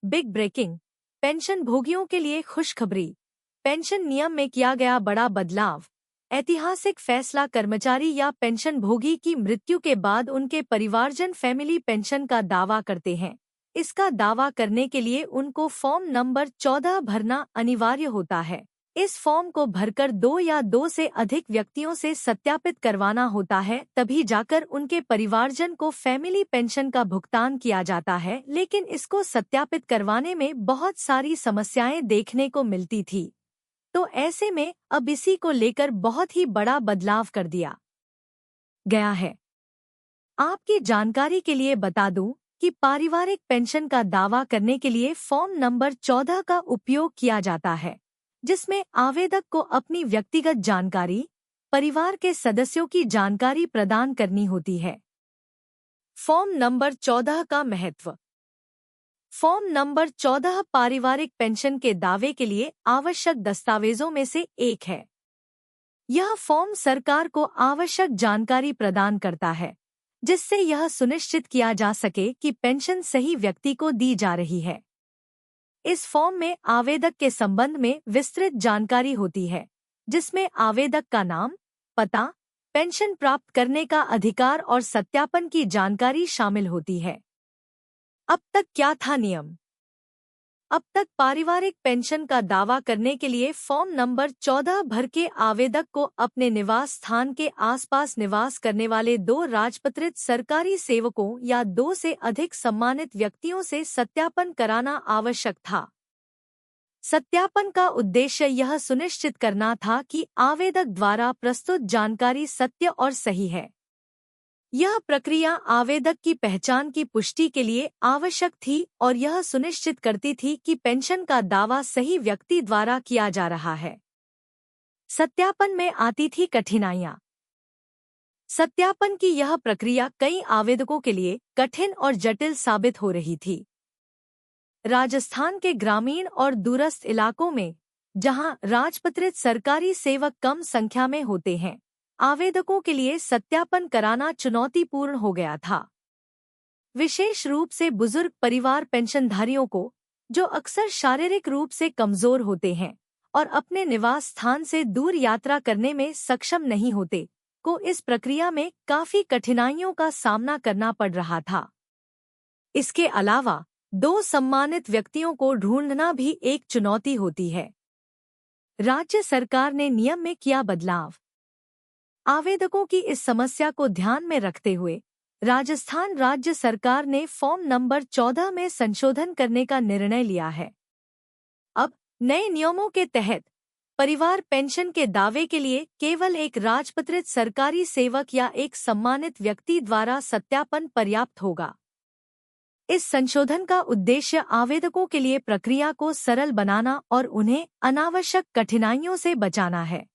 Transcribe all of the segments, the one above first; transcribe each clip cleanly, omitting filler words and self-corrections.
Big breaking. Pension भोगियों के लिए खुशखबरी। पेंशन नियम में किया गया बड़ा बदलाव। ऐतिहासिक फैसला। कर्मचारी या पेंशन भोगी की मृत्यु के बाद उनके परिवारजन फैमिली पेंशन का दावा करते हैं। इसका दावा करने के लिए उनको फॉर्म नंबर 14 भरना अनिवार्य होता है। इस फॉर्म को भरकर 2 या 2 से अधिक व्यक्तियों से सत्यापित करवाना होता है, तभी जाकर उनके परिवारजन को फैमिली पेंशन का भुगतान किया जाता है। लेकिन इसको सत्यापित करवाने में बहुत सारी समस्याएं देखने को मिलती थी, तो ऐसे में अब इसी को लेकर बहुत ही बड़ा बदलाव कर दिया गया है। आपकी जानकारी के लिए बता दूं कि पारिवारिक पेंशन का दावा करने के लिए फॉर्म नंबर 14 का उपयोग किया जाता है, जिसमें आवेदक को अपनी व्यक्तिगत जानकारी, परिवार के सदस्यों की जानकारी प्रदान करनी होती है। फॉर्म नंबर 14 का महत्व। फॉर्म नंबर 14 पारिवारिक पेंशन के दावे के लिए आवश्यक दस्तावेजों में से एक है। यह फॉर्म सरकार को आवश्यक जानकारी प्रदान करता है, जिससे यह सुनिश्चित किया जा सके कि पेंशन सही व्यक्ति को दी जा रही है। इस फॉर्म में आवेदक के संबंध में विस्तृत जानकारी होती है, जिसमें आवेदक का नाम, पता, पेंशन प्राप्त करने का अधिकार और सत्यापन की जानकारी शामिल होती है। अब तक क्या था नियम? अब तक पारिवारिक पेंशन का दावा करने के लिए फॉर्म नंबर 14 भर के आवेदक को अपने निवास स्थान के आसपास निवास करने वाले 2 राजपत्रित सरकारी सेवकों या 2 से अधिक सम्मानित व्यक्तियों से सत्यापन कराना आवश्यक था। सत्यापन का उद्देश्य यह सुनिश्चित करना था कि आवेदक द्वारा प्रस्तुत जानकारी सत्य और सही है। यह प्रक्रिया आवेदक की पहचान की पुष्टि के लिए आवश्यक थी और यह सुनिश्चित करती थी कि पेंशन का दावा सही व्यक्ति द्वारा किया जा रहा है। सत्यापन में आती थी कठिनाइयां। सत्यापन की यह प्रक्रिया कई आवेदकों के लिए कठिन और जटिल साबित हो रही थी। राजस्थान के ग्रामीण और दूरस्थ इलाकों में, जहां राजपत्रित सरकारी सेवक कम संख्या में होते हैं, आवेदकों के लिए सत्यापन कराना चुनौतीपूर्ण हो गया था। विशेष रूप से बुजुर्ग परिवार पेंशनधारियों को, जो अक्सर शारीरिक रूप से कमजोर होते हैं और अपने निवास स्थान से दूर यात्रा करने में सक्षम नहीं होते, को इस प्रक्रिया में काफी कठिनाइयों का सामना करना पड़ रहा था। इसके अलावा 2 सम्मानित व्यक्तियों को ढूंढना भी एक चुनौती होती है। राज्य सरकार ने नियम में किया बदलाव। आवेदकों की इस समस्या को ध्यान में रखते हुए राजस्थान राज्य सरकार ने फॉर्म नंबर 14 में संशोधन करने का निर्णय लिया है। अब नए नियमों के तहत परिवार पेंशन के दावे के लिए केवल एक राजपत्रित सरकारी सेवक या एक सम्मानित व्यक्ति द्वारा सत्यापन पर्याप्त होगा। इस संशोधन का उद्देश्य आवेदकों के लिए प्रक्रिया को सरल बनाना और उन्हें अनावश्यक कठिनाइयों से बचाना है।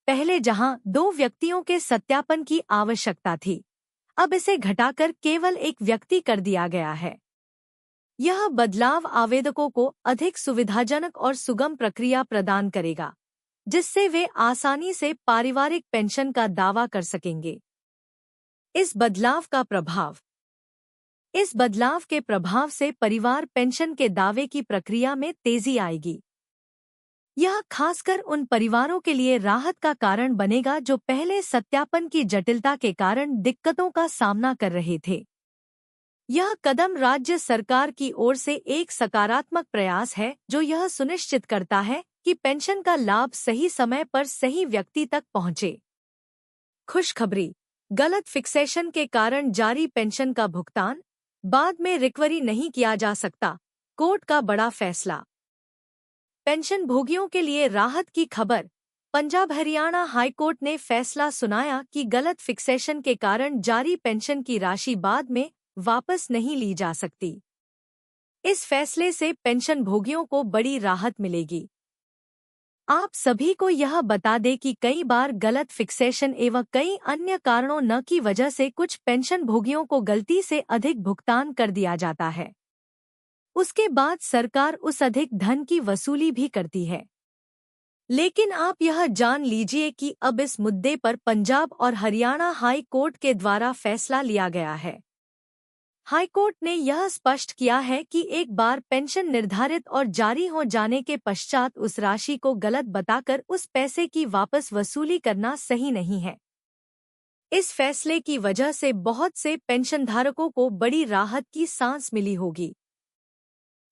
पहले जहां 2 व्यक्तियों के सत्यापन की आवश्यकता थी, अब इसे घटाकर केवल एक व्यक्ति कर दिया गया है। यह बदलाव आवेदकों को अधिक सुविधाजनक और सुगम प्रक्रिया प्रदान करेगा, जिससे वे आसानी से पारिवारिक पेंशन का दावा कर सकेंगे। इस बदलाव का प्रभाव। इस बदलाव के प्रभाव से परिवार पेंशन के दावे की प्रक्रिया में तेजी आएगी। यह खासकर उन परिवारों के लिए राहत का कारण बनेगा जो पहले सत्यापन की जटिलता के कारण दिक्कतों का सामना कर रहे थे। यह कदम राज्य सरकार की ओर से एक सकारात्मक प्रयास है, जो यह सुनिश्चित करता है कि पेंशन का लाभ सही समय पर सही व्यक्ति तक पहुंचे। खुशखबरी। गलत फिक्सेशन के कारण जारी पेंशन का भुगतान बाद में रिकवरी नहीं किया जा सकता। कोर्ट का बड़ा फैसला। पेंशन भोगियों के लिए राहत की खबर। पंजाब हरियाणा हाईकोर्ट ने फैसला सुनाया कि गलत फिक्सेशन के कारण जारी पेंशन की राशि बाद में वापस नहीं ली जा सकती। इस फैसले से पेंशन भोगियों को बड़ी राहत मिलेगी। आप सभी को यह बता दें कि कई बार गलत फिक्सेशन एवं कई अन्य कारणों न की वजह से कुछ पेंशन भोगियों को गलती से अधिक भुगतान कर दिया जाता है। उसके बाद सरकार उस अधिक धन की वसूली भी करती है। लेकिन आप यह जान लीजिए कि अब इस मुद्दे पर पंजाब और हरियाणा हाई कोर्ट के द्वारा फैसला लिया गया है। हाईकोर्ट ने यह स्पष्ट किया है कि एक बार पेंशन निर्धारित और जारी हो जाने के पश्चात उस राशि को गलत बताकर उस पैसे की वापस वसूली करना सही नहीं है। इस फैसले की वजह से बहुत से पेंशनधारकों को बड़ी राहत की सांस मिली होगी।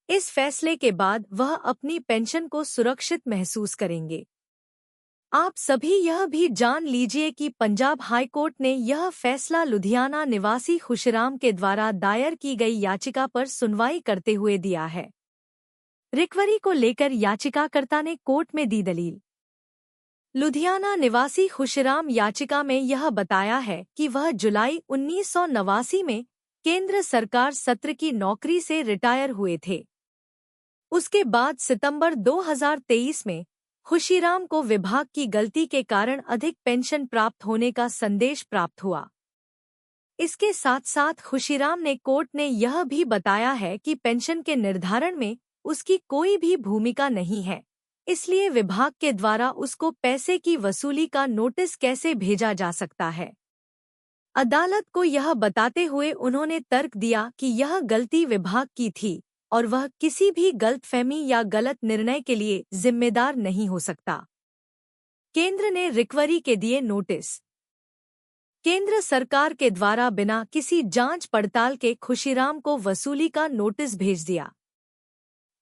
इस फैसले के बाद वह अपनी पेंशन को सुरक्षित महसूस करेंगे। आप सभी यह भी जान लीजिए कि पंजाब हाईकोर्ट ने यह फैसला लुधियाना निवासी खुशराम के द्वारा दायर की गई याचिका पर सुनवाई करते हुए दिया है। रिकवरी को लेकर याचिकाकर्ता ने कोर्ट में दी दलील। लुधियाना निवासी खुशराम याचिका में यह बताया है कि वह जुलाई 1989 में केंद्र सरकार सत्र की नौकरी से रिटायर हुए थे। उसके बाद सितंबर 2023 में खुशीराम को विभाग की गलती के कारण अधिक पेंशन प्राप्त होने का संदेश प्राप्त हुआ। इसके साथ साथ खुशीराम ने कोर्ट ने यह भी बताया है कि पेंशन के निर्धारण में उसकी कोई भी भूमिका नहीं है, इसलिए विभाग के द्वारा उसको पैसे की वसूली का नोटिस कैसे भेजा जा सकता है। अदालत को यह बताते हुए उन्होंने तर्क दिया कि यह गलती विभाग की थी और वह किसी भी गलतफहमी या गलत निर्णय के लिए जिम्मेदार नहीं हो सकता। केंद्र ने रिकवरी के दिए नोटिस। केंद्र सरकार के द्वारा बिना किसी जांच पड़ताल के खुशीराम को वसूली का नोटिस भेज दिया।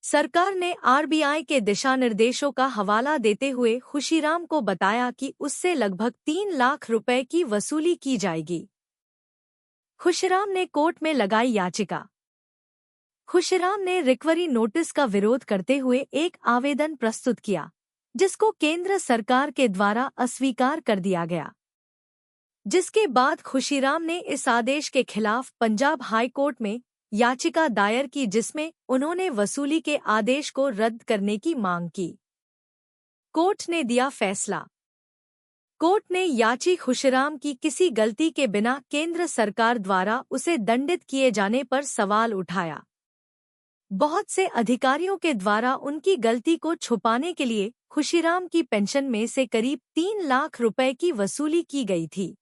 सरकार ने आरबीआई के दिशानिर्देशों का हवाला देते हुए खुशीराम को बताया कि उससे लगभग 3 लाख रुपए की वसूली की जाएगी। खुशीराम ने कोर्ट में लगाई याचिका। खुशीराम ने रिकवरी नोटिस का विरोध करते हुए एक आवेदन प्रस्तुत किया, जिसको केंद्र सरकार के द्वारा अस्वीकार कर दिया गया। जिसके बाद खुशीराम ने इस आदेश के खिलाफ पंजाब हाई कोर्ट में याचिका दायर की, जिसमें उन्होंने वसूली के आदेश को रद्द करने की मांग की। कोर्ट ने दिया फैसला। कोर्ट ने याची खुशीराम की किसी गलती के बिना केंद्र सरकार द्वारा उसे दंडित किए जाने पर सवाल उठाया। बहुत से अधिकारियों के द्वारा उनकी गलती को छुपाने के लिए खुशीराम की पेंशन में से करीब 3 लाख रुपए की वसूली की गई थी।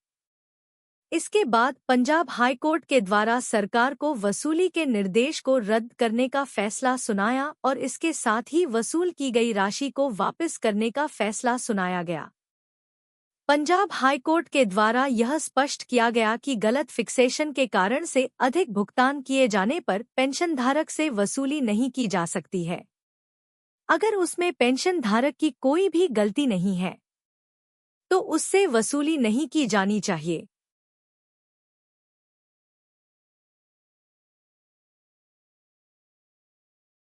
इसके बाद पंजाब हाईकोर्ट के द्वारा सरकार को वसूली के निर्देश को रद्द करने का फैसला सुनाया और इसके साथ ही वसूल की गई राशि को वापस करने का फैसला सुनाया गया। पंजाब हाईकोर्ट के द्वारा यह स्पष्ट किया गया कि गलत फिक्सेशन के कारण से अधिक भुगतान किए जाने पर पेंशनधारक से वसूली नहीं की जा सकती है, अगर उसमें पेंशनधारक की कोई भी गलती नहीं है तो उससे वसूली नहीं की जानी चाहिए।